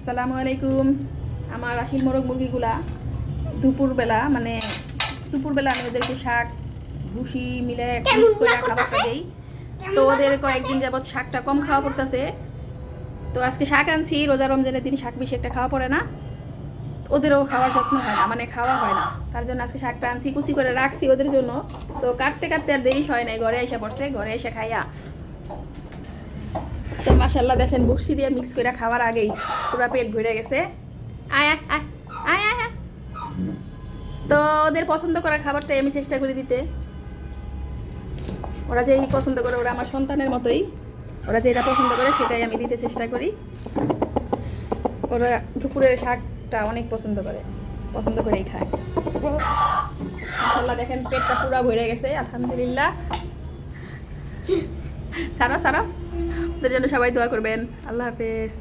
আসসালামু আলাইকুম। আমার আশিল মোরগ মুরগিগুলা দুপুরবেলা আমি ওদেরকে শাক ভুসি মিলে মিক্স করে খাবারটা দেই। তো ওদের কয়েকদিন যাবৎ শাকটা কম খাওয়া পড়তেছে। তো আজকে শাক আনছি, রোজা রমজানের দিন শাক বেশি একটা খাওয়া পড়ে না, ওদেরও খাওয়ার যত্ন হয় না, খাওয়া হয় না। তার জন্য আজকে শাকটা আনছি, কুচি করে রাখছি ওদের জন্য। তো কাটতে কাটতে আর দেরি হয় নাই, ঘরে এসে পড়ছে, ঘরে এসে খাইয়া। তো মাশাল্লাহ দেখেন বসি দিয়ে মিক্স করে খাওয়ার আগেই পুরো পেট ভরে গেছে। আয় আয় আয় আয় আয় আয়। তো ওদের পছন্দ করা খাবারটাই আমি চেষ্টা করি দিতে। ওরা যেই পছন্দ করে, ওরা আমার সন্তানের মতোই, ওরা যেটা পছন্দ করে সেটাই আমি দিতে চেষ্টা করি। ওরা দুপুরের শাকটা অনেক পছন্দ করেই খায়। মাশাল্লাহ দেখেন পেটটা পুরো ভরে গেছে, আলহামদুলিল্লাহ। সারো ওদের জন্য সবাই দোয়া করবেন। আল্লাহ হাফেজ।